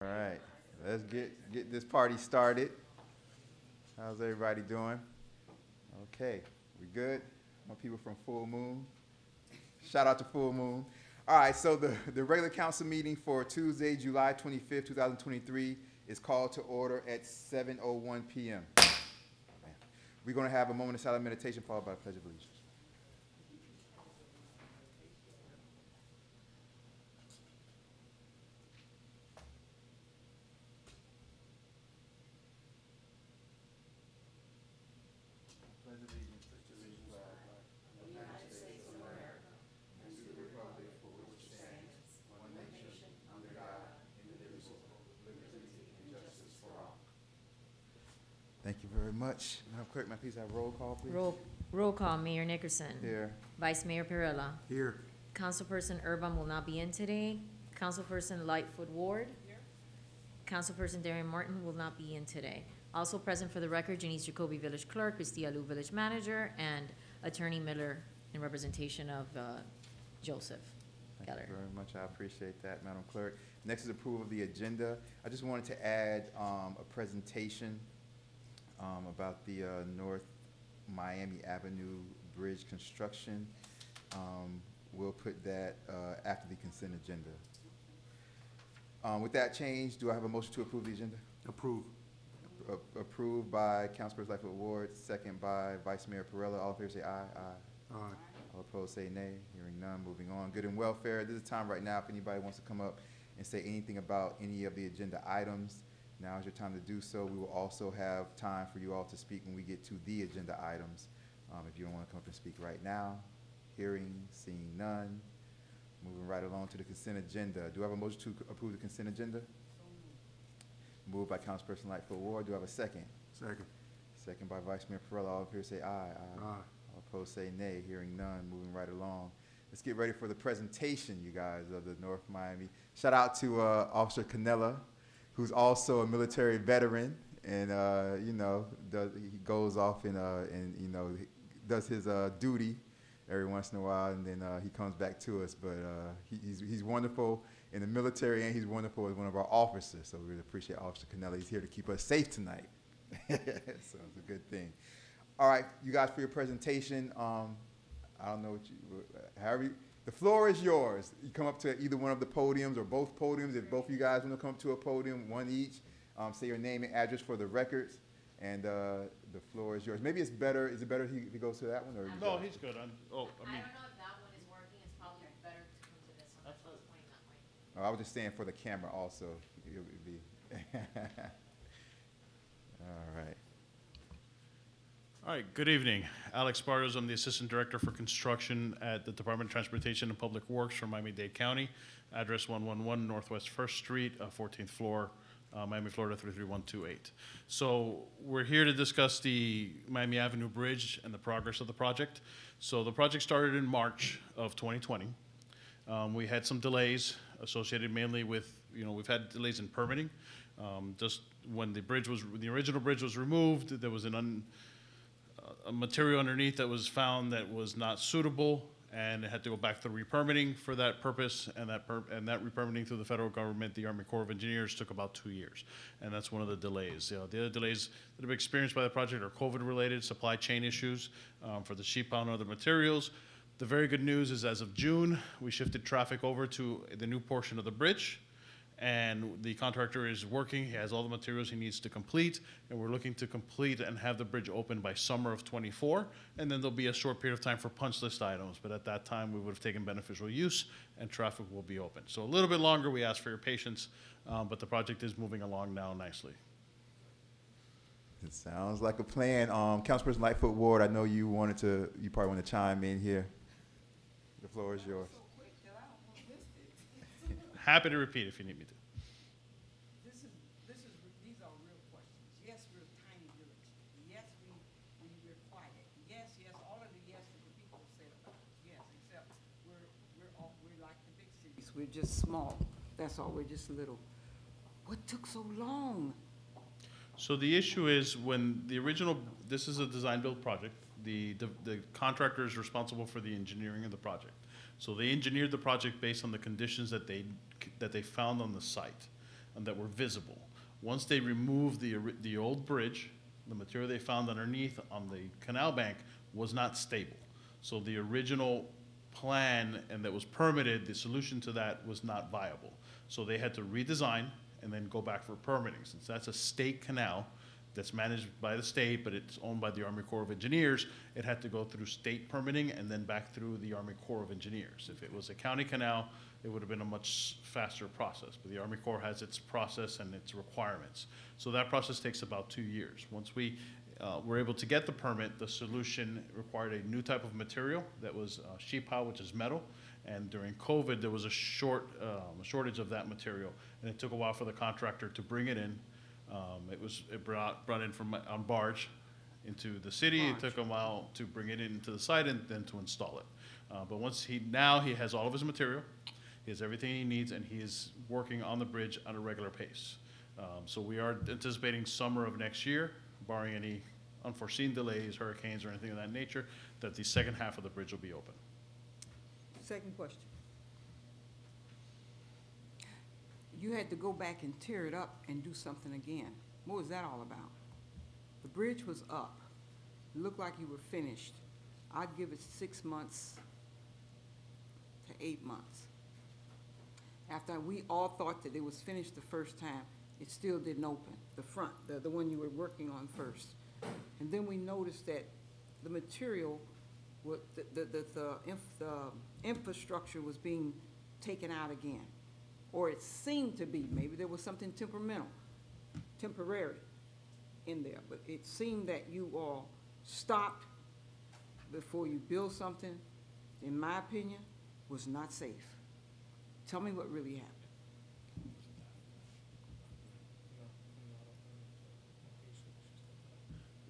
All right, let's get this party started. How's everybody doing? Okay, we good? My people from Full Moon. Shout out to Full Moon. All right, so the regular council meeting for Tuesday, July 25th, 2023 is called to order at 7:01 p.m. We're going to have a moment of silent meditation followed by a pledge of allegiance. Thank you very much. Madam Clerk, may I please have roll call, please? Roll call, Mayor Nickerson. Here. Vice Mayor Perrella. Here. Councilperson Urban will not be in today. Councilperson Lightfoot Ward. Councilperson Darian Martin will not be in today. Also present for the record, Janice Jacoby, Village Clerk, Christia Lu, Village Manager, and Attorney Miller in representation of Joseph Thank Keller. you very much. I appreciate that, Madam Clerk. Next is approval of the agenda. I just wanted to add a presentation about the North Miami Avenue Bridge construction. We'll put that after the consent agenda. With that change, do I have a motion to approve the agenda? Approve. Approved by Councilperson Lightfoot Ward, second by Vice Mayor Perrella. All in favor say aye. Aye. Aye. All opposed say nay. Hearing none, moving on. Good and welfare. This is the time right now if anybody wants to come up and say anything about any of the agenda items. Now is your time to do so. We will also have time for you all to speak when we get to the agenda items. If you don't want to come up and speak right now, hearing, seeing none. Moving right along to the consent agenda. Do I have a motion to approve the consent agenda? Moved by Councilperson Lightfoot Ward. Do I have a second? Second. Second by Vice Mayor Perrella. All in favor say aye. Aye. Aye. All opposed say nay. Hearing none. Moving right along. Let's get ready for the presentation, you guys, of the North Miami. Shout out to Officer Canella, who's also a military veteran, and he goes off and he does his duty every once in a while, and then he comes back to us. But he's wonderful in the military, and he's wonderful as one of our officers. So we really appreciate Officer Canella. He's here to keep us safe tonight. So it's a good thing. All right, you guys, for your presentation. I don't know the floor is yours. You come up to either one of the podiums or both podiums. If both of you guys want to come to a podium, one each, say your name and address for the records, and the floor is yours. Maybe it's better. Is it better if he goes to that one? Or No, he's good. I I mean, don't know if that one is working. It's probably better to come to this one. That's why I was pointing that way. I was just saying for the camera also. It would be. All right. all right, good evening. Alex Bartos, I'm the Assistant Director for Construction at the Department of Transportation and Public Works for Miami-Dade County. Address 111 Northwest 1st Street, 14th floor, Miami, Florida 33128. So we're here to discuss the Miami Avenue Bridge and the progress of the project. So the project started in March of 2020. We had some delays associated mainly with, we've had delays in permitting. Just when the original bridge was removed, there was a material underneath that was found that was not suitable, and it had to go back to re-permitting for that purpose, and that re-permitting through the federal government, the Army Corps of Engineers, took about 2 years, and that's one of the delays. The other delays that have been experienced by the project are COVID-related, supply chain issues for the sheet pile and other materials. The very good news is as of June, we shifted traffic over to the new portion of the bridge, and the contractor is working. He has all the materials he needs to complete, and we're looking to complete and have the bridge open by summer of '24, and then there'll be a short period of time for punch list items, but at that time, we would have taken beneficial use, and traffic will be open. So a little bit longer, we ask for your patience, but the project is moving along now nicely. It sounds like a plan. Councilperson Lightfoot Ward, I know you probably want to chime in here. The floor is yours. Happy to repeat if you need me to. These are real questions. Yes, we're a tiny village. Yes, we're quiet. Yes, all of the yes that the people said about us. Yes, except we're like the big cities. We're just small. That's all. We're just little. What took so long? So the issue is this is a design-build project. The contractor is responsible for the engineering of the project. So they engineered the project based on the conditions that they found on the site. and that were visible. Once they removed the old bridge, the material they found underneath on the canal bank was not stable. So the original plan and that was permitted, the solution to that was not viable. So they had to redesign and then go back for permitting. Since that's a state canal that's managed by the state, but it's owned by the Army Corps of Engineers, it had to go through state permitting and then back through the Army Corps of Engineers. If it was a county canal, it would have been a much faster process, but the Army Corps has its process and its requirements. So that process takes about 2 years. Once we were able to get the permit, the solution required a new type of material that was sheet pile, which is metal. And during COVID, there was a shortage of that material, and it took a while for the contractor to bring it in. It brought in from on barge into the city. It took a while to bring it into the site and then to install it. But once he has all of his material, he has everything he needs, and he is working on the bridge at a regular pace. So we are anticipating summer of next year, barring any unforeseen delays, hurricanes, or anything of that nature, that the second half of the bridge will be open. Second question. You had to go back and tear it up and do something again. What was that all about? The bridge was up. It looked like you were finished. I'd give it 6 months to 8 months. After we all thought that it was finished the first time, it still didn't open, the front, the one you were working on first. And then we noticed that the material, the infrastructure was being taken out again. Or it seemed to be. Maybe there was something temporary in there. But it seemed that you all stopped before you build something, in my opinion, was not safe. Tell me what really happened.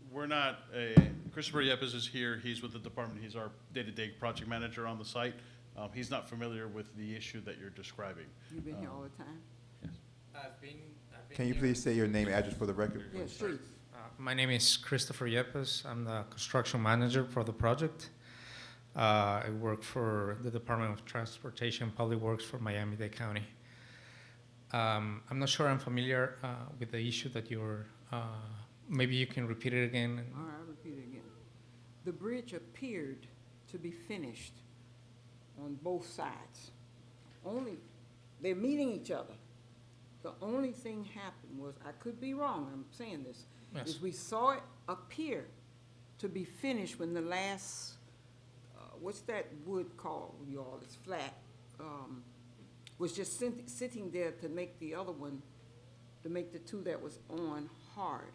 We're not, Christopher Yepes is here. He's with the department. He's our day-to-day project manager on the site. He's not familiar with the issue that you're describing. You've been here all the time? I've been Can you here- please say your name and address for the record? Yes, please. My name is Christopher Yepes. I'm the construction manager for the project. I work for the Department of Transportation and Public Works for Miami-Dade County. I'm not sure I'm familiar with the issue that you're, maybe you can repeat it again. All right, I'll repeat it again. The bridge appeared to be finished on both sides. They're meeting each other. The only thing happened was, I could be wrong, I'm saying this, Yes. is we saw it appear to be finished when the last, what's that wood called, y'all, it's flat, was just sitting there to make the other one, to make the two that was on hard.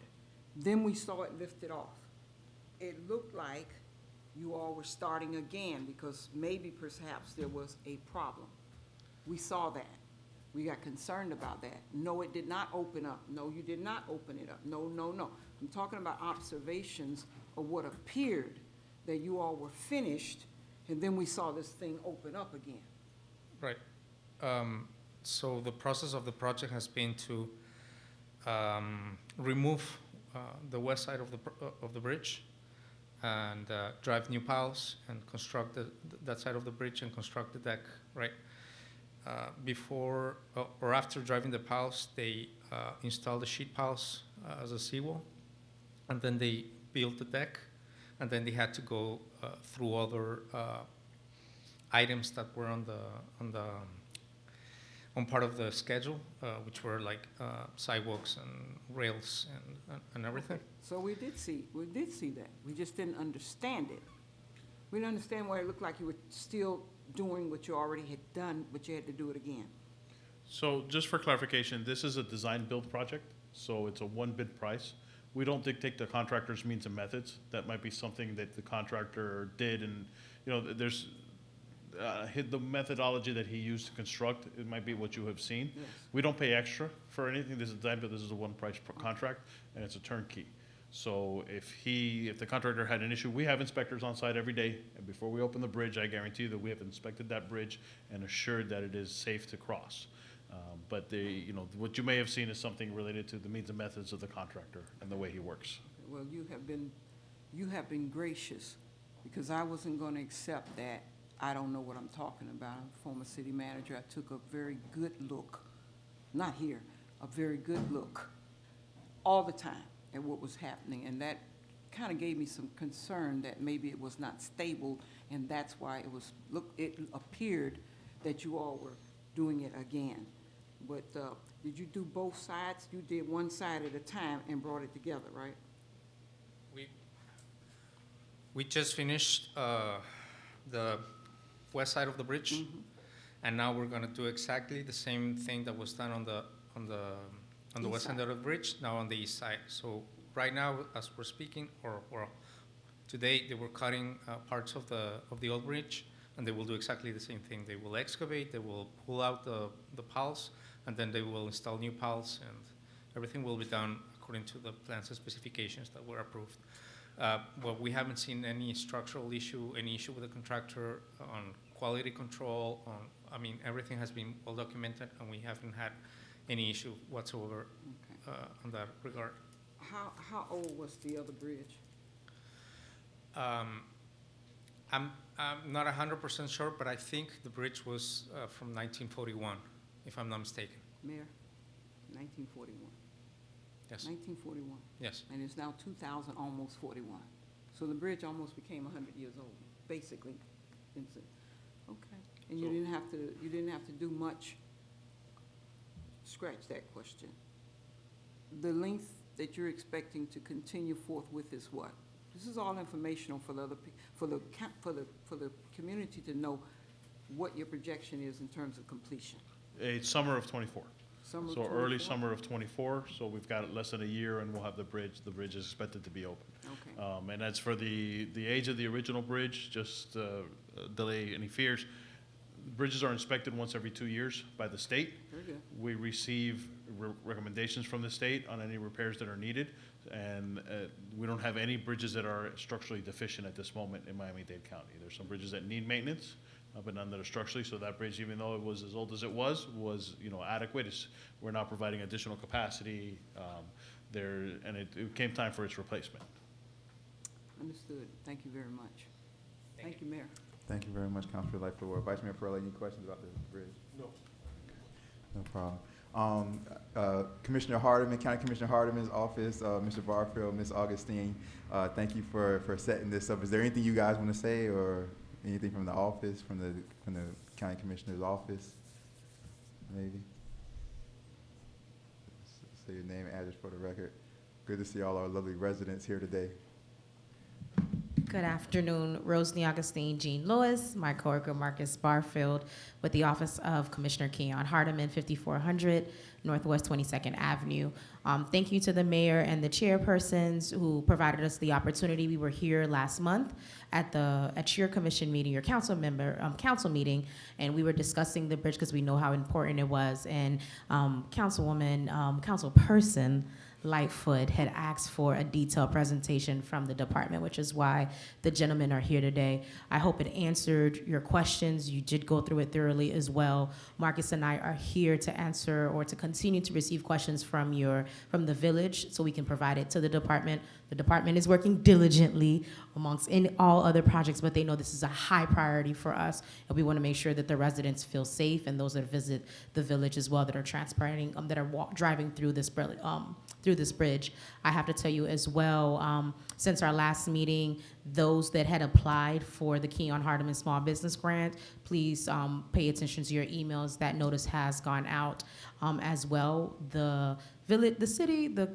Then we saw it lifted off. It looked like you all were starting again because maybe perhaps there was a problem. We saw that. We got concerned about that. No, it did not open up. No, you did not open it up. No, no, no. I'm talking about observations of what appeared that you all were finished, and then we saw this thing open up again. Right. So the process of the project has been to remove the west side of the bridge and drive new piles and construct that side of the bridge and construct the deck, right? Before or after driving the piles, they installed the sheet piles as a seawall, and then they built the deck, and then they had to go through other items that were on part of the schedule, which were like sidewalks and rails and everything. So we did see that. We just didn't understand it. We didn't understand why it looked like you were still doing what you already had done, but you had to do it again. So just for clarification, this is a design-build project, so it's a one-bid price. We don't dictate the contractor's means and methods. That might be something that the contractor did, and, you know, there's the methodology that he used to construct, it might be what you have seen. Yes. We don't pay extra for anything. This is design-build, this is a one-price contract, and it's a turnkey. So if the contractor had an issue, we have inspectors on site every day, and before we open the bridge, I guarantee you that we have inspected that bridge and assured that it is safe to cross. But what you may have seen is something related to the means and methods of the contractor and the way he works. Well, you have been gracious, because I wasn't going to accept that. I don't know what I'm talking about. I'm a former city manager. I took a very good look, not here, a very good look all the time at what was happening, and that kind of gave me some concern that maybe it was not stable, and that's why it appeared that you all were doing it again. But did you do both sides? You did one side at a time and brought it together, right? We just finished the west side of the bridge, Mhm. and now we're gonna do exactly the same thing that was done on the East west end side. of the bridge, now on the east side. So right now, as we're speaking, or today, they were cutting parts of the old bridge, and they will do exactly the same thing. They will excavate, they will pull out the piles, and then they will install new piles, and everything will be done according to the plans and specifications that were approved. Well, we haven't seen any structural issue, any issue with the contractor on quality control, I mean, everything has been well documented, and we haven't had any issue whatsoever Okay. on that regard. How old was the other bridge? I'm not 100% sure, but I think the bridge was from 1941, if I'm not mistaken. Mayor? 1941. Yes, 1941. yes. And it's now 2000, almost 41. So the bridge almost became 100 years old, basically. Okay. And you didn't have to do much. Scratch that question. The length that you're expecting to continue forth with is what? This is all informational for the other, for the community to know what your projection is in terms of completion. It's summer of '24. Summer of So early 24? summer of '24, so we've got less than a year and we'll have the bridge. The bridge is expected to be open. Okay. And as for the age of the original bridge, just delay any fears. Bridges are inspected once every 2 years by the state. Very good. We receive recommendations from the state on any repairs that are needed. And we don't have any bridges that are structurally deficient at this moment in Miami-Dade County. There's some bridges that need maintenance, but none that are structurally. So that bridge, even though it was as old as it was adequate. We're not providing additional capacity and it came time for its replacement. Understood. Thank you very much. Thank you, Mayor. Thank you very much, Councilor Lightfoot. Vice Mayor Perrella, any questions about the bridge? No. No problem. Commissioner Hardiman, County Commissioner Hardiman's office, Mr. Barfield, Ms. Augustine, thank you for setting this up. Is there anything you guys want to say, or anything from the office, from the County Commissioner's office, maybe? Say your name and address for the record. Good to see all our lovely residents here today. Good afternoon, Rosny Augustine, Jean Lewis, my coworker Marcus Barfield with the Office of Commissioner Keon Hardiman, 5400 Northwest 22nd Avenue. Thank you to the mayor and the chairpersons who provided us the opportunity. We were here last month at your commission meeting, your council meeting, and we were discussing the bridge because we know how important it was. And councilperson Lightfoot had asked for a detailed presentation from the department, which is why the gentlemen are here today. I hope it answered your questions. You did go through it thoroughly as well. Marcus and I are here to answer or to continue to receive questions from the village so we can provide it to the department. The department is working diligently amongst all other projects, but they know this is a high priority for us, and we want to make sure that the residents feel safe and those that visit the village as well that are driving through this bridge. I have to tell you as well, since our last meeting, those that had applied for the Keon Hardiman Small Business Grant, please pay attention to your emails. That notice has gone out as well. The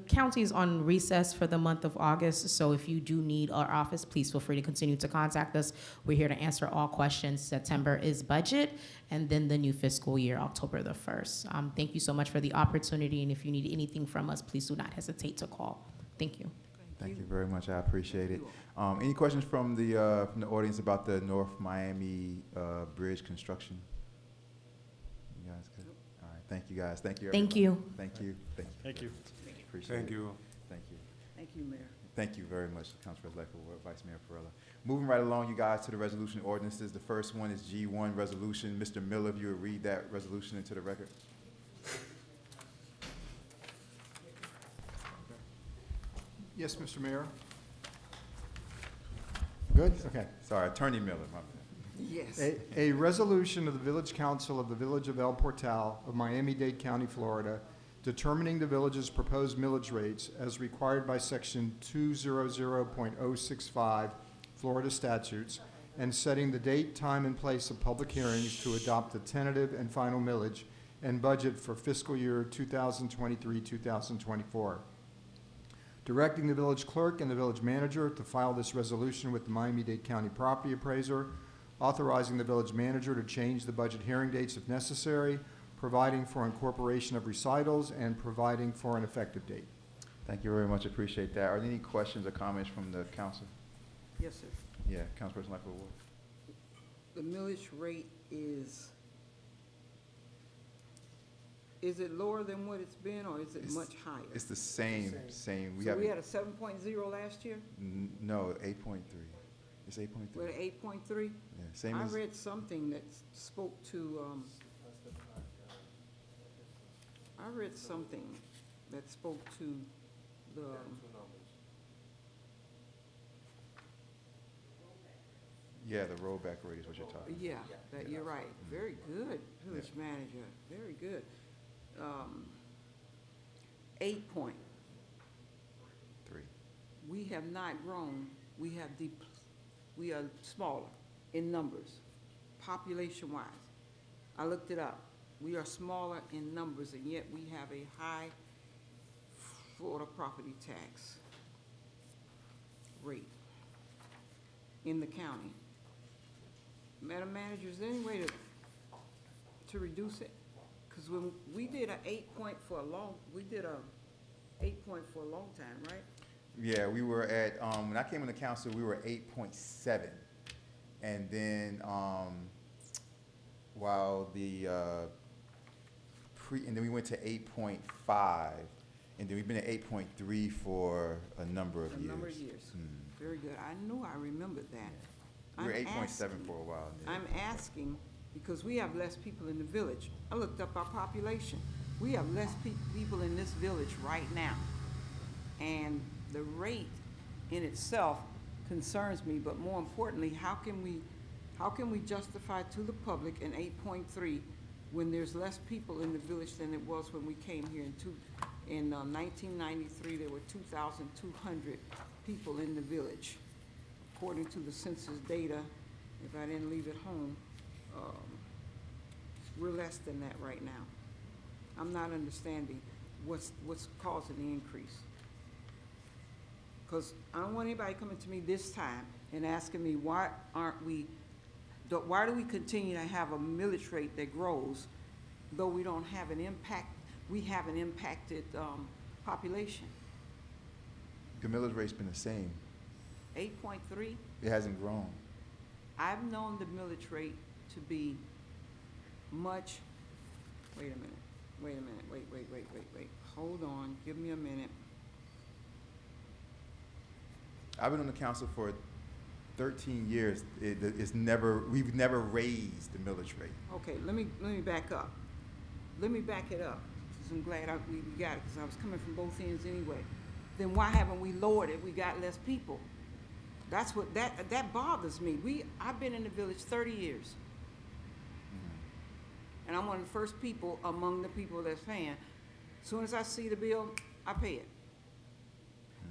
county is on recess for the month of August, so if you do need our office, please feel free to continue to contact us. We're here to answer all questions. September is budget, and then the new fiscal year, October the 1st. Thank you so much for the opportunity, and if you need anything from us, please do not hesitate to call. Thank you. Thank you very much. I appreciate it. Any questions from the audience about the North Miami Bridge construction? You guys good? All right. Thank you, guys. Thank you. Thank everybody. you. Thank you. Thank you. Thank you. Appreciate it. Thank you. Thank you. Thank you, Mayor. Thank you very much, Council President Lightfoot, Vice Mayor Perrella. Moving right along, you guys, to the resolution ordinances. The first one is G1 resolution. Mr. Miller, if you would read that resolution into the record. Yes, Mr. Mayor. Good? Okay. Sorry, Attorney Miller, my bad. Yes. A resolution of the Village Council of the Village of El Portal of Miami-Dade County, Florida, determining the village's proposed millage rates as required by Section 200.065 Florida statutes, and setting the date, time, and place of public hearings to adopt the tentative and final millage and budget for fiscal year 2023-2024. Directing the village clerk and the village manager to file this resolution with the Miami-Dade County Property Appraiser, authorizing the village manager to change the budget hearing dates if necessary, providing for incorporation of recitals, and providing for an effective date. Thank you very much, appreciate that. Are there any questions or comments from the council? Yes, sir. Yeah, Councilperson Lightfoot Ward. The millage rate is it lower than what it's been, or is it It's- much higher? It's the same. So we had a 7.0 last year? No, 8.3. It's 8.3. We're at 8.3? Yeah, same I as, read something that spoke to, I read something that spoke to the, yeah, the rollback rate is what you're talking about. yeah, that, you're right. Very good, village manager, very good. 8 point. 3. We have not grown, we are smaller in numbers, population-wise. I looked it up. We are smaller in numbers, and yet we have a high Florida property tax rate in the county. Madam Manager, is there any way to reduce it? Because when we did a 8 point for a long time, right? Yeah, we were at, when I came on the council, we were at 8.7. And then, while the, and then we went to 8.5. And then we've been at 8.3 for a number of years. A number of years. Very good. I knew I remembered that. We were I'm 8.7 asking- for a while. Yeah. I'm asking because we have less people in the village. I looked up our population. We have less people in this village right now. And the rate in itself concerns me, but more importantly, how can we justify to the public an 8.3 when there's less people in the village than it was when we came here in 1993, there were 2,200 people in the village. According to the census data, if I didn't leave it home, we're less than that right now. I'm not understanding what's causing the increase. Because I don't want anybody coming to me this time and asking me, why do we continue to have a millage rate that grows, though we don't have an impact, we have an impacted population? The millage rate's been the same. 8.3? It hasn't grown. I've known the millage rate to be much, wait a minute, wait. Hold on, give me a minute. I've been on the council for 13 years. We've never raised the millage rate. Okay, let me back up. Let me back it up, because I'm glad we got it, because I was coming from both ends anyway. Then why haven't we lowered it? We got less people. That's what, that bothers me. I've been in the village 30 years. And I'm one of the first people among the people that's paying. As soon as I see the bill, I pay it.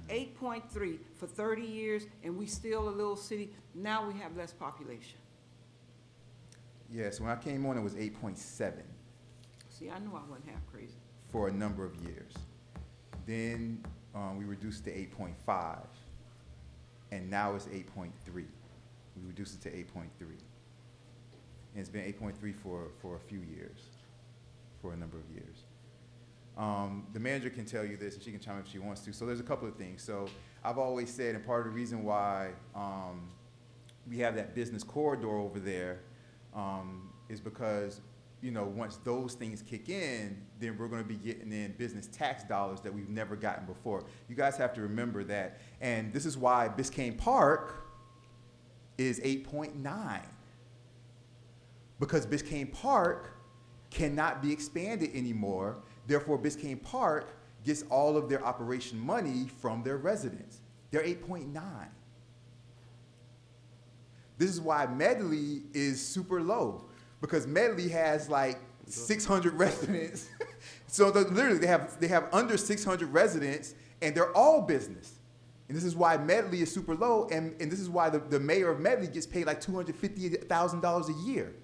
8.3 for 30 years, and we still a little city. Now we have less population. Yes, when I came on, it was 8.7 See, I knew I wasn't half crazy. for a number of years. Then we reduced to 8.5, and now it's 8.3. We reduced it to 8.3. And it's been 8.3 for a few years, for a number of years. The manager can tell you this, and she can chime in if she wants to. So there's a couple of things. So I've always said, and part of the reason why we have that business corridor over there is because, you know, once those things kick in, then we're going to be getting in business tax dollars that we've never gotten before. You guys have to remember that. And this is why Biscayne Park is 8.9. Because Biscayne Park cannot be expanded anymore. Therefore, Biscayne Park gets all of their operation money from their residents. They're 8.9. This is why Medley is super low, because Medley has like 600 residents. So literally, they have under 600 residents, and they're all business. And this is why Medley is super low, and this is why the mayor of Medley gets paid like $250,000 a year.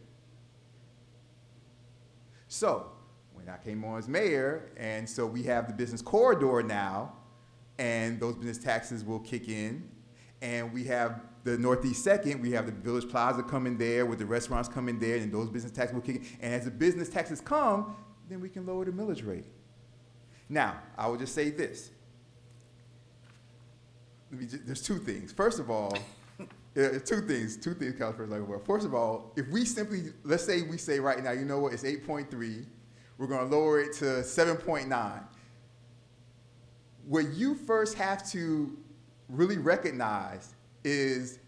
So when I came on as mayor, and so we have the business corridor now, and those business taxes will kick in, and we have the Northeast Second, we have the Village Plaza coming there, with the restaurants coming there, and those business taxes will kick in. And as the business taxes come, then we can lower the millage rate. Now, I will just say this. There's two things. First of all, two things, Councilman Legault. First of all, if we simply, let's say we say right now, you know what, it's 8.3, we're gonna lower it to 7.9. What you first have to really recognize is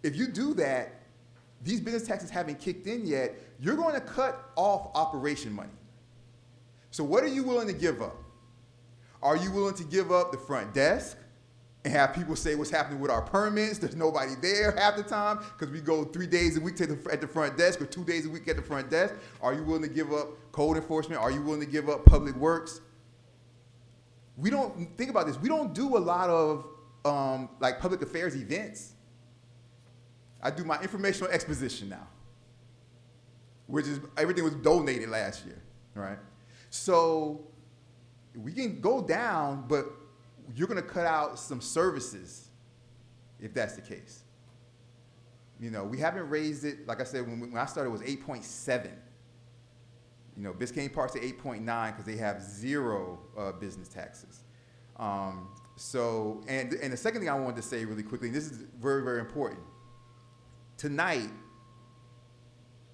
if you do that, these business taxes haven't kicked in yet, you're going to cut off operation money. So what are you willing to give up? Are you willing to give up the front desk and have people say what's happening with our permits? There's nobody there half the time because we go 3 days a week at the front desk or 2 days a week at the front desk. Are you willing to give up code enforcement? Are you willing to give up public works? We don't, think about this, we don't do a lot of like public affairs events. I do my informational exposition now, which is, everything was donated last year, right? So we can go down, but you're gonna cut out some services if that's the case. You know, we haven't raised it, like I said, when I started it was 8.7. You know, Biscayne Park's at 8.9 because they have zero business taxes. So, and the second thing I wanted to say really quickly, and this is very, very important. Tonight,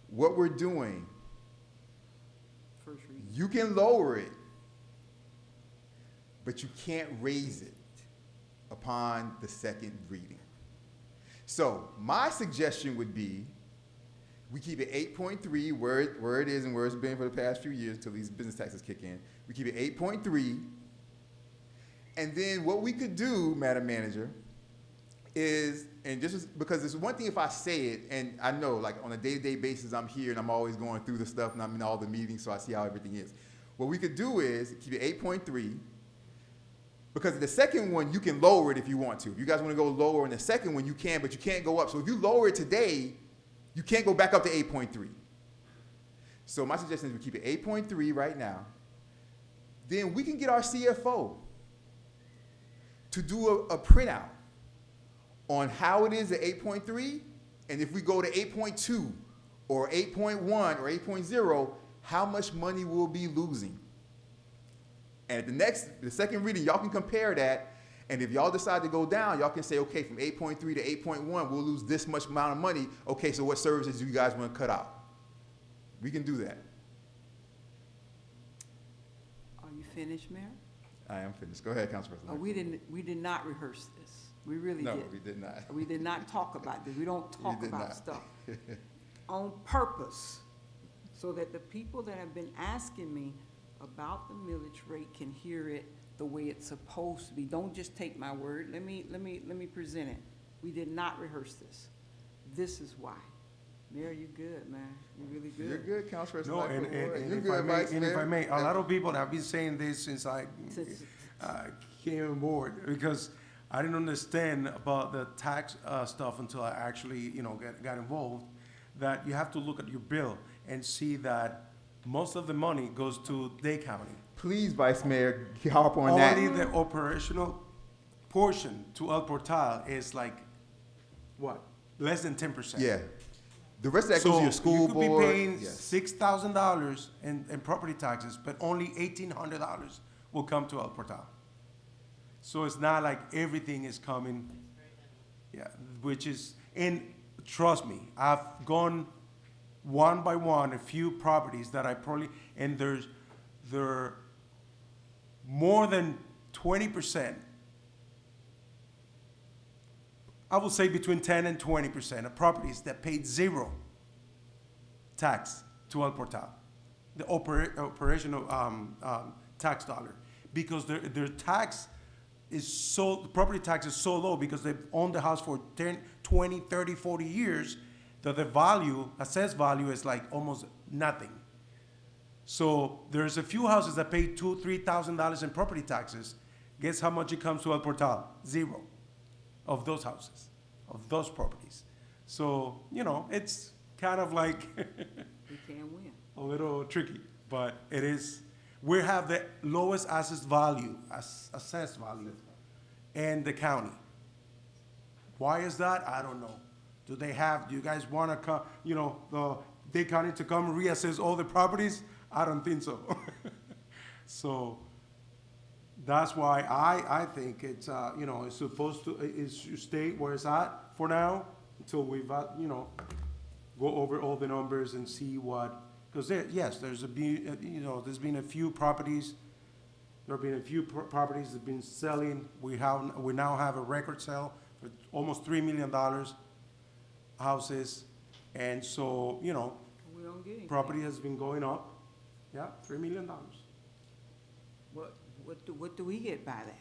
what we're doing, First reading. you can lower it, but you can't raise it upon the second reading. So my suggestion would be we keep it 8.3 where it is and where it's been for the past few years until these business taxes kick in. We keep it 8.3. And then what we could do, Madam Manager, is, and this is because it's one thing if I say it, and I know like on a day-to-day basis I'm here and I'm always going through the stuff and I'm in all the meetings, so I see how everything is. What we could do is keep it 8.3, because the second one you can lower it if you want to. If you guys want to go lower in the second one, you can, but you can't go up. So if you lower it today, you can't go back up to 8.3. So my suggestion is we keep it 8.3 right now. Then we can get our CFO to do a printout on how it is at 8.3, and if we go to 8.2 or 8.1 or 8.0, how much money we'll be losing. And at the second reading, y'all can compare that, and if y'all decide to go down, y'all can say, okay, from 8.3 to 8.1, we'll lose this much amount of money. Okay, so what services do you guys want to cut out? We can do that. Are you finished, Mayor? I am finished. Go ahead, Council President. We did not rehearse this. We really No, didn't. we did not. We did not talk about this. We don't talk did about not. stuff on purpose, so that the people that have been asking me about the millage rate can hear it the way it's supposed to be. Don't just take my word. Let me present it. We did not rehearse this. This is why. Mayor, you good, man. You really good. You're good, Council No, President. and You're if good, I may, Vice and if Mayor. I may, a lot of people have been saying this since I Since- came on board, because I didn't understand about the tax stuff until I actually, got involved, that you have to look at your bill and see that most of the money goes to Dade County. Please, Vice Mayor, harp on that. Only the operational portion to El Portal is like, what, less than 10%. Yeah. The rest of that goes to your school board. You could be paying Yes. $6,000 in property taxes, but only $1,800 will come to El Portal. So it's not like everything is coming, yeah, which is, and trust me, I've gone one by one, a few properties that I probably, and there more than 20%, I will say between 10 and 20% of properties that paid zero tax to El Portal, the operational tax dollar, because their tax is the property tax is so low because they've owned the house for 10, 20, 30, 40 years that the value, assessed value, is like almost nothing. So there's a few houses that pay $2,000-3,000 in property taxes. Guess how much it comes to El Portal? Zero of those houses, of those properties. So, you know, it's kind of like We can win. a little tricky, but it is. We have the lowest assessed value in the county. Why is that? I don't know. Do you guys want to come, you know, the Dade County to come reassess all the properties? I don't think so. So that's why I think it's, you know, it's supposed to, it should stay where it's at for now until we've, you know, go over all the numbers and see what, because there's been a few properties, properties that have been selling. We now have a record sale for almost $3 million houses. And so, you know, We don't get anything. property has been going up. Yeah, $3 million. What do we get by that?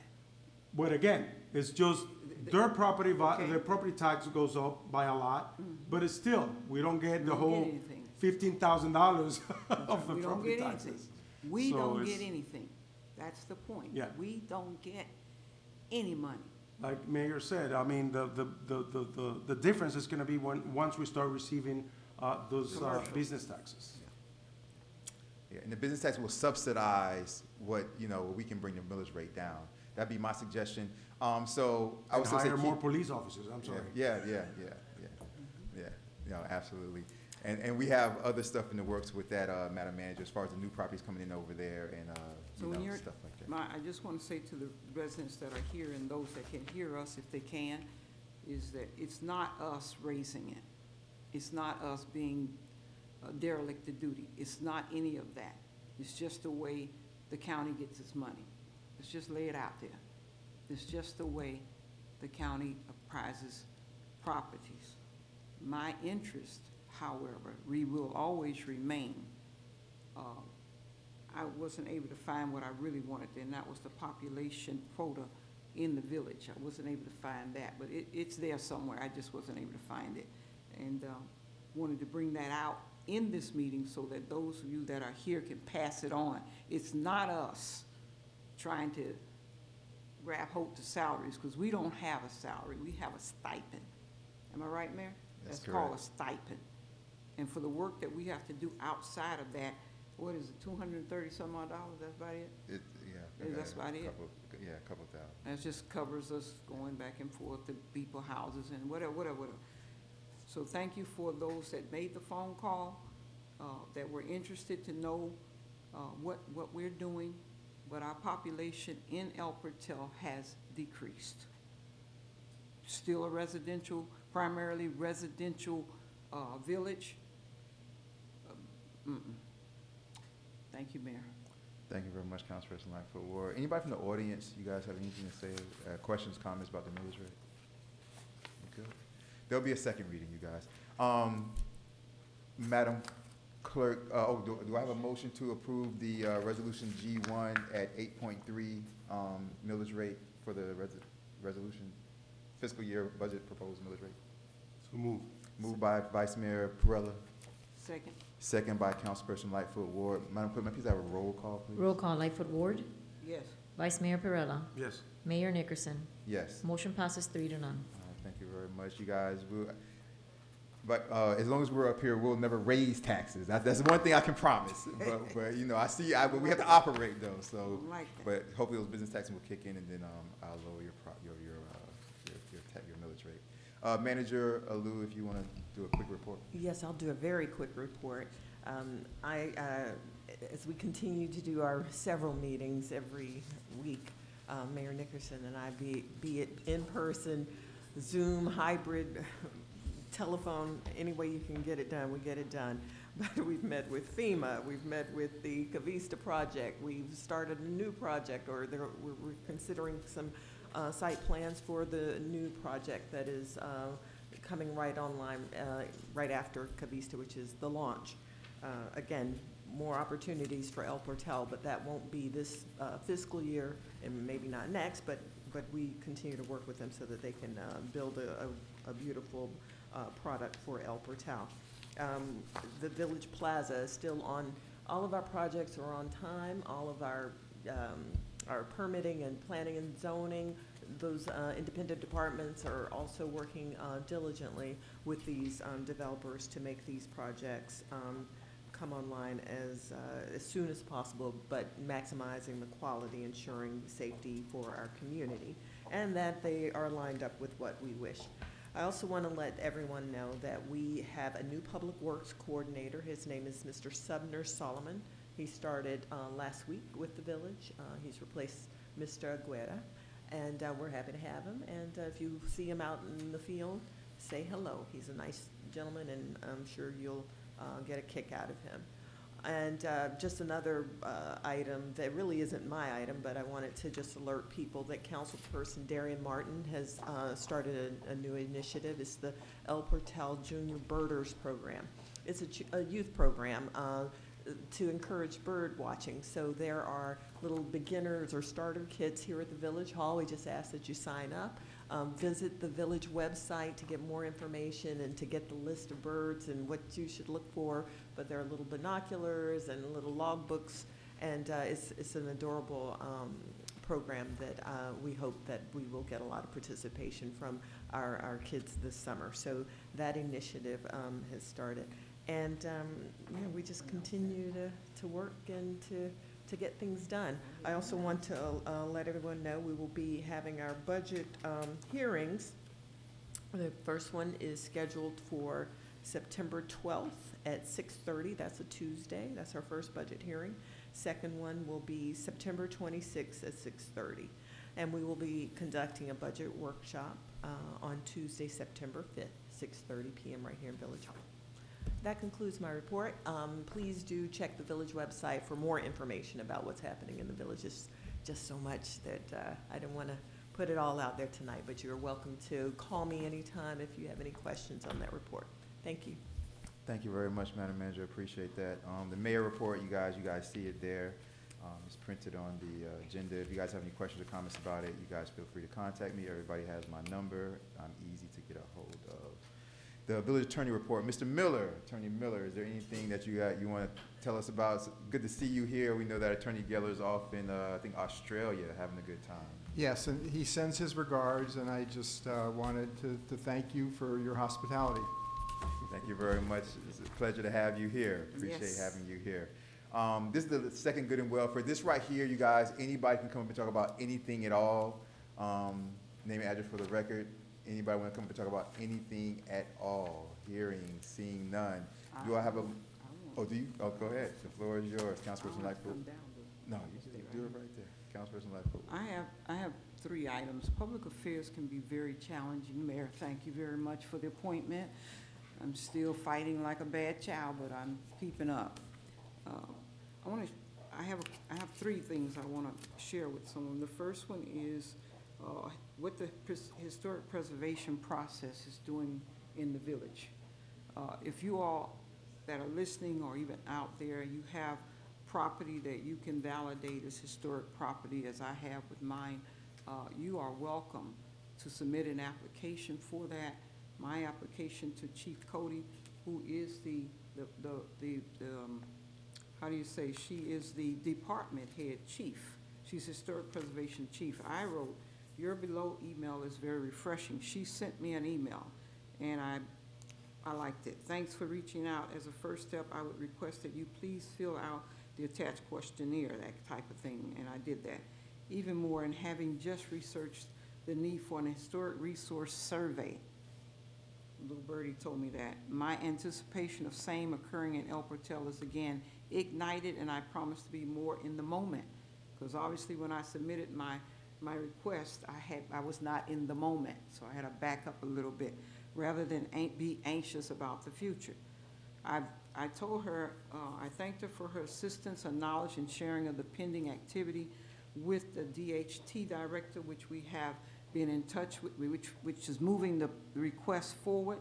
But again, it's just their property, Okay. their property tax goes up by a lot, but it's still, we don't get the We don't whole get anything. $15,000 of the We don't property get taxes. anything. We So don't it's- get anything. That's the point. Yeah. We don't get any money. Like Mayor said, I mean, the difference is gonna be once we start receiving, those, Commercial. business taxes. Yeah, and the business tax will subsidize what, you know, we can bring the millage rate down. That'd be my suggestion. So I And would still say hire more keep, police officers, I'm sorry. yeah, no, absolutely. And we have other stuff in the works with that, Madam Manager, as far as the new properties coming in over there and, So you when know, you're, stuff like that. I just want to say to the residents that are here and those that can hear us if they can, is that it's not us raising it. It's not us being derelict of duty. It's not any of that. It's just the way the county gets its money. Let's just lay it out there. It's just the way the county apprises properties. My interest, however, will always remain, I wasn't able to find what I really wanted, and that was the population quota in the village. I wasn't able to find that, but it's there somewhere. I just wasn't able to find it. And wanted to bring that out in this meeting so that those of you that are here can pass it on. It's not us trying to grab hold to salaries, because we don't have a salary. We have a stipend. Am I right, Mayor? That's called a correct. stipend. And for the work that we have to do outside of that, what is it, $230-some odd? That's about it? Yeah. That's about it? Yeah, a couple thousand. That just covers us going back and forth to people houses and whatever. So thank you for those that made the phone call, that were interested to know what we're doing. But our population in El Portal has decreased. Still a residential, primarily residential village. Thank you, Mayor. Thank you very much, Councilperson Lightfoot Ward. Anybody from the audience, you guys have anything to say, questions, comments about the millage rate? You good? There'll be a second reading, you guys. Madam Clerk, do I have a motion to approve the resolution G1 at 8.3 millage rate for the resolution fiscal year budget proposed millage rate? So move. Moved by Vice Mayor Perrella, Second. second by Councilperson Lightfoot Ward. Madam Clerk, may I please have a roll call, please? Roll call, Lightfoot Ward, Yes. Vice Mayor Perrella, Yes. Mayor Nickerson. Yes. Motion passes 3-0. Thank you very much, you guys. But as long as we're up here, we'll never raise taxes. That's one thing I can promise. But you know, but we have to operate though. So, Like that. but hopefully those business taxes will kick in, and then I'll lower your millage rate. Manager Alou, if you want to do a quick report. Yes, I'll do a very quick report. As we continue to do our several meetings every week, Mayor Nickerson and I, be it in person, Zoom, hybrid, telephone, any way you can get it done, we get it done. But we've met with FEMA, we've met with the Cavista project, we've started a new project, or we're considering some site plans for the new project that is coming right online right after Cavista, which is the launch. Again, more opportunities for El Portal, but that won't be this fiscal year, and maybe not next, but we continue to work with them so that they can build a beautiful product for El Portal. The Village Plaza is still on All of our projects are on time, all of our permitting and planning and zoning, those independent departments are also working diligently with these developers to make these projects come online as soon as possible, but maximizing the quality, ensuring safety for our community, and that they are lined up with what we wish. I also want to let everyone know that we have a new Public Works Coordinator. His name is Mr. Subner Solomon. He started last week with the village. He's replaced Mr. Aguera, and we're happy to have him. And if you see him out in the field, say hello. He's a nice gentleman, and I'm sure you'll get a kick out of him. And just another item that really isn't my item, but I wanted to just alert people that Councilperson Darian Martin has started a new initiative. It's the El Portal Junior Birders Program. It's a youth program to encourage bird watching. So there are little beginners or starter kits here at the Village Hall. We just ask that you sign up. Visit the village website to get more information and to get the list of birds and what you should look for. But there are little binoculars and little log books, and it's an adorable program that we hope that we will get a lot of participation from our kids this summer. So that initiative has started. And we just continue to work and to get things done. I also want to let everyone know we will be having our budget hearings. The first one is scheduled for September 12th at 6:30. That's a Tuesday. That's our first budget hearing. Second one will be September 26th at 6:30. And we will be conducting a budget workshop on Tuesday, September 5th, 6:30 p.m. right here in Village Hall. That concludes my report. Please do check the village website for more information about what's happening in the village. It's just so much that I don't want to put it all out there tonight, but you're welcome to call me anytime if you have any questions on that report. Thank you. Thank you very much, Madam Manager. Appreciate that. The mayor report, you guys see it there. It's printed on the agenda. If you guys have any questions or comments about it, you guys feel free to contact me. Everybody has my number. I'm easy to get a hold of. The village attorney report, Mr. Miller, Attorney Miller, is there anything that you want to tell us about? It's good to see you here. We know that Attorney Geller is off in, I think, Australia, having a good time. Yes, and he sends his regards, and I just wanted to thank you for your hospitality. Thank you very much. It's a pleasure to have you here. Appreciate Yes. having you here. This is the second good and welfare. This right here, you guys, anybody can come up and talk about anything at all. Name and address for the record. Anybody want to come up and talk about anything at all? Hearing, seeing none. You all have a, oh, do you? Oh, go ahead. The floor is yours. Councilperson Lightfoot. No, you do it right there. Councilperson Lightfoot. I have 3 items. Public affairs can be very challenging. Mayor, thank you very much for the appointment. I'm still fighting like a bad child, but I'm keeping up. I have 3 things I want to share with someone. The first one is what the historic preservation process is doing in the village. If you all that are listening or even out there, you have property that you can validate as historic property, as I have with mine, you are welcome to submit an application for that. My application to Chief Cody, who is how do you say, she is the department head chief. She's historic preservation chief. I wrote, your below email is very refreshing. She sent me an email, and I liked it. Thanks for reaching out. As a first step, I would request that you please fill out the attached questionnaire, that type of thing, and I did that. Even more, in having just researched the need for an historic resource survey. Little birdie told me that. My anticipation of same occurring in El Portal is again ignited, and I promise to be more in the moment. Because obviously when I submitted my request, I was not in the moment, so I had to back up a little bit rather than be anxious about the future. I told her, I thanked her for her assistance and knowledge and sharing of the pending activity with the DHT director, which we have been in touch with, which is moving the request forward,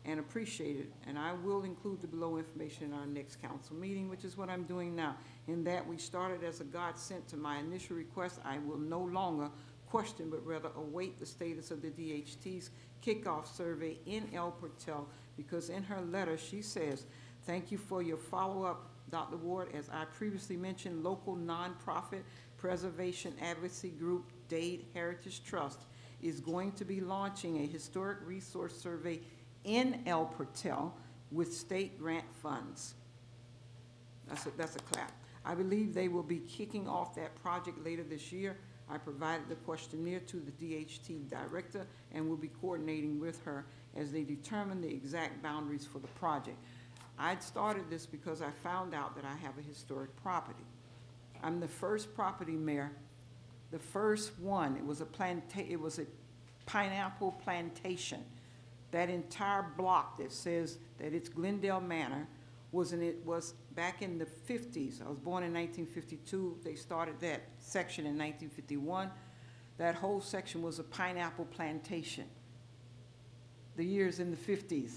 and appreciate it. And I will include the below information in our next council meeting, which is what I'm doing now. In that we started as a godsend to my initial request. I will no longer question, but rather await the status of the DHT's kickoff survey in El Portal, because in her letter she says, thank you for your follow-up Dr. Ward, as I previously mentioned, local nonprofit preservation advocacy group Dade Heritage Trust is going to be launching a historic resource survey in El Portal with state grant funds. That's a clap. I believe they will be kicking off that project later this year. I provided the questionnaire to the DHT director and will be coordinating with her as they determine the exact boundaries for the project. I'd started this because I found out that I have a historic property. I'm the first property mayor, the first one. It was a pineapple plantation. That entire block that says that it's Glendale Manor was back in the 50s. I was born in 1952. They started that section in 1951. That whole section was a pineapple plantation. The years in the 50s.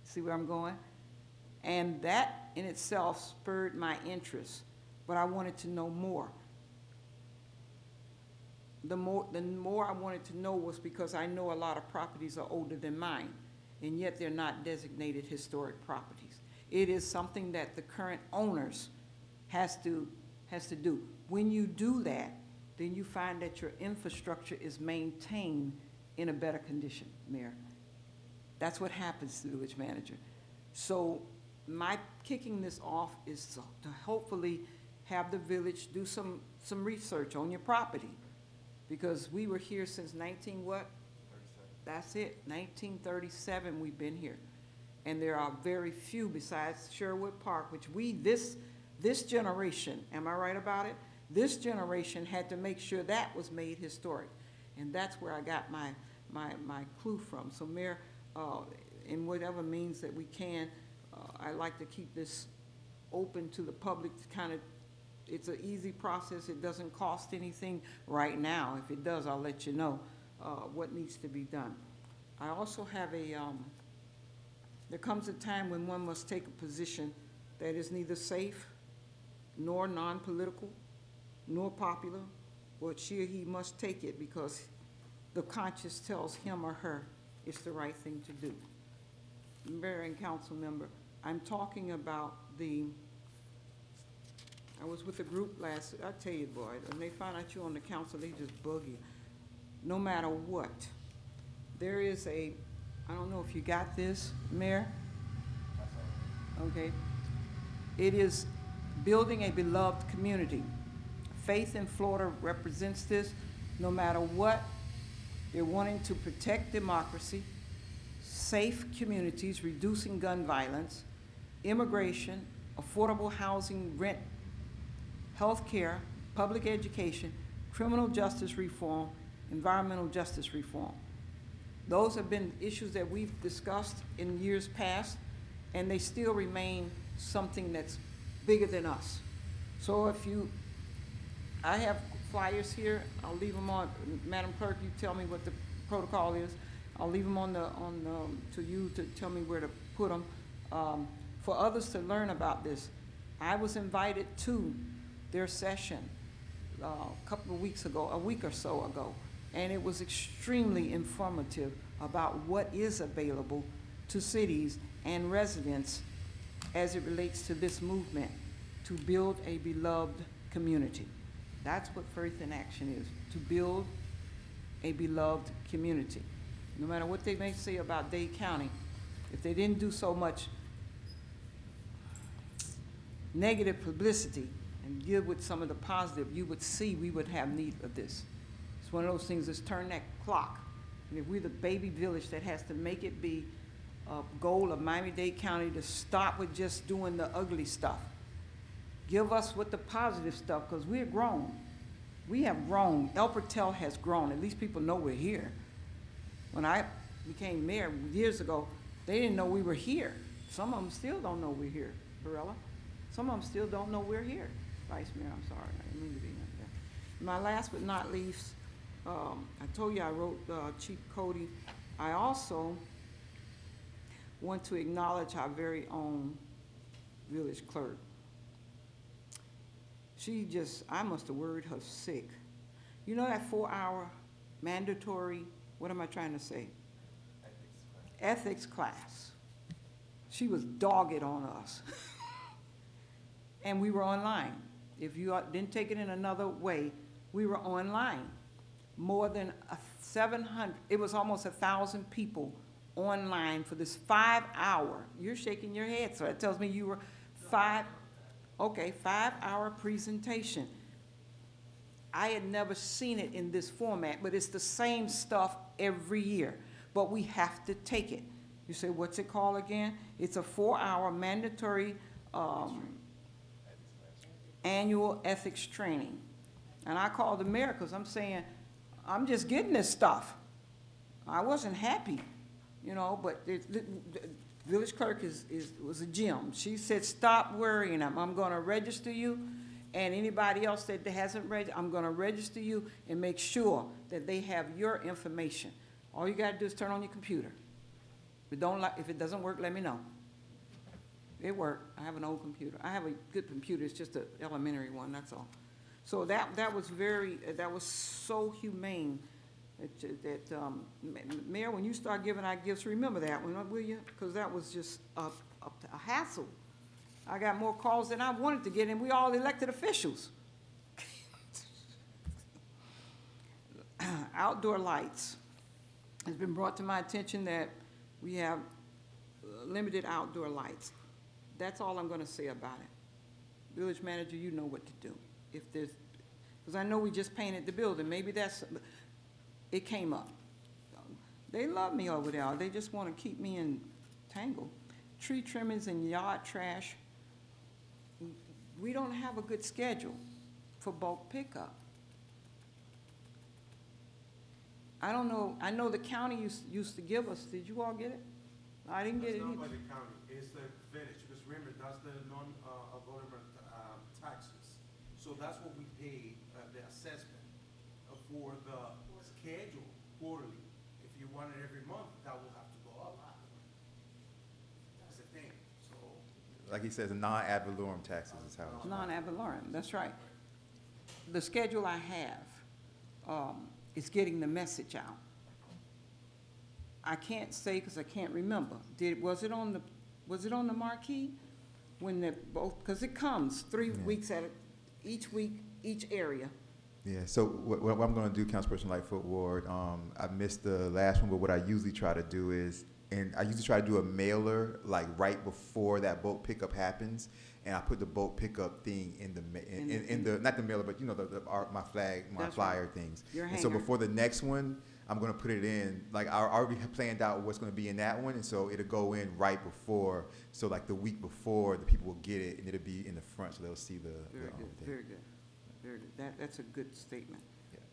See where I'm going? And that in itself spurred my interest, but I wanted to know more. The more I wanted to know was because I know a lot of properties are older than mine, and yet they're not designated historic properties. It is something that the current owners has to do. When you do that, then you find that your infrastructure is maintained in a better condition, Mayor. That's what happens to the village manager. So my kicking this off is to hopefully have the village do some research on your property. Because we were here since 19 what? 37. That's it, 1937 we've been here. And there are very few besides Sherwood Park, which this generation, am I right about it? This generation had to make sure that was made historic. And that's where I got my clue from. So Mayor, in whatever means that we can, I like to keep this open to the public to kind of, it's an easy process. It doesn't cost anything right now. If it does, I'll let you know what needs to be done. I also have there comes a time when one must take a position that is neither safe nor non-political nor popular, but she or he must take it because the conscience tells him or her it's the right thing to do. Mayor and council member, I'm talking about I was with a group I tell you, boy, when they find out you're on the council, they just bug you. No matter what. There is I don't know if you got this, Mayor? Okay. It is building a beloved community. Faith in Florida represents this. No matter what, they're wanting to protect democracy, safe communities, reducing gun violence, immigration, affordable housing, rent, health care, public education, criminal justice reform, environmental justice reform. Those have been issues that we've discussed in years past, and they still remain something that's bigger than us. So I have flyers here. I'll leave them on. Madam Clerk, you tell me what the protocol is. I'll leave them to you to tell me where to put them. For others to learn about this, I was invited to their session a couple of weeks ago, a week or so ago, and it was extremely informative about what is available to cities and residents as it relates to this movement to build a beloved community. That's what Faith in Action is, to build a beloved community. No matter what they may say about Dade County, if they didn't do so much negative publicity and deal with some of the positive, you would see we would have need of this. It's one of those things that's turn that clock. And if we're the baby village that has to make it be a goal of Miami-Dade County to stop with just doing the ugly stuff. Give us with the positive stuff, because we're grown. We have grown. El Portal has grown. At least people know we're here. When I became mayor years ago, they didn't know we were here. Some of them still don't know we're here, Barella. Some of them still don't know we're here. Vice Mayor, I'm sorry, I didn't mean to be like that. My last but not least, I told you I wrote Chief Cody. I also want to acknowledge our very own village clerk. I must have worried her sick. You know that 4-hour mandatory, what am I trying to say? Ethics class. She was dogged on us. and we were online. If you didn't take it in another way, we were online. More than 700, it was almost 1,000 people online for this 5-hour. You're shaking your head, so that tells me you were 5-hour presentation. I had never seen it in this format, but it's the same stuff every year, but we have to take it. You say, what's it called again? It's a 4-hour mandatory annual ethics training. And I called the mayor because I'm saying, I'm just getting this stuff. I wasn't happy, you know, but the village clerk was a gem. She said, stop worrying. I'm gonna register you, and anybody else that hasn't registered, I'm gonna register you and make sure that they have your information. All you gotta do is turn on your computer. If it doesn't work, let me know. It worked. I have an old computer. I have a good computer. It's just an elementary one, that's all. So that was so humane that Mayor, when you start giving out gifts, remember that one, will you? Because that was just a hassle. I got more calls than I wanted to get, and we all elected officials. Outdoor lights. It's been brought to my attention that we have limited outdoor lights. That's all I'm gonna say about it. Village manager, you know what to do. If there's, because I know we just painted the building, maybe it came up. They love me over there, they just wanna keep me entangled. Tree trimmings and yard trash. We don't have a good schedule for bulk pickup. I don't know, I know the county used to give us, did you all get it? I didn't get it It's not either. by the county, it's the village, because remember, that's the non-government taxes. So that's what we pay, the assessment for the schedule quarterly. If you want it every month, that will have to go up. That's the thing, so. Like he says, non-ad valorem taxes is how it's. Non-ad valorem, that's right. The schedule I have is getting the message out. I can't say because I can't remember. Was it on the marquee? When because it comes 3 weeks at each week, each area. Yeah, so what I'm gonna do, Councilperson Lightfoot Ward, I missed the last one, but what I usually try to do is, and I usually try to do a mailer like right before that bulk pickup happens, and I put the bulk pickup thing in the not the mailer, but you know my flag, my That's flyer right. things. Your And so hanger. before the next one, I'm gonna put it in, like I already have planned out what's gonna be in that one, and so it'll go in right before, so like the week before, the people will get it, and it'll be in the front, so they'll see the Very good, thing. very good, very good. That's a good statement. Yeah.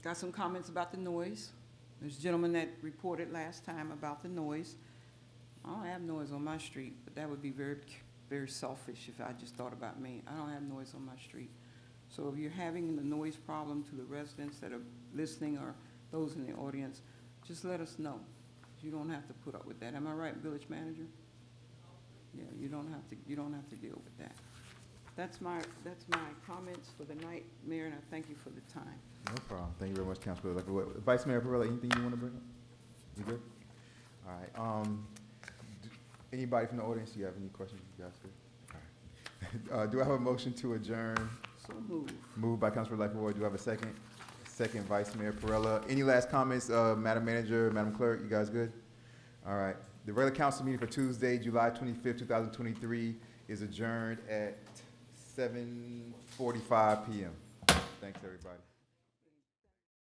Got some comments about the noise. There's a gentleman that reported last time about the noise. I don't have noise on my street, but that would be very, very selfish if I just thought about me. I don't have noise on my street. So if you're having the noise problem to the residents that are listening or those in the audience, just let us know. You don't have to put up with that. Am I right, village manager? Yeah, you don't have to deal with that. That's my comments for the night, Mayor, and I thank you for the time. No problem. Thank you very much, Councilor. Vice Mayor Perrella, anything you want to bring up? You good? All right. Anybody from the audience, do you have any questions? You guys good? All right. Do I have a motion to adjourn? So move. Moved by Councilor Lightfoot Ward. Do I have a second? Second, Vice Mayor Perrella. Any last comments, Madam Manager, Madam Clerk? You guys good? All right. The regular council meeting for Tuesday, July 25th, 2023 is adjourned at 7:45 p.m. Thanks, everybody.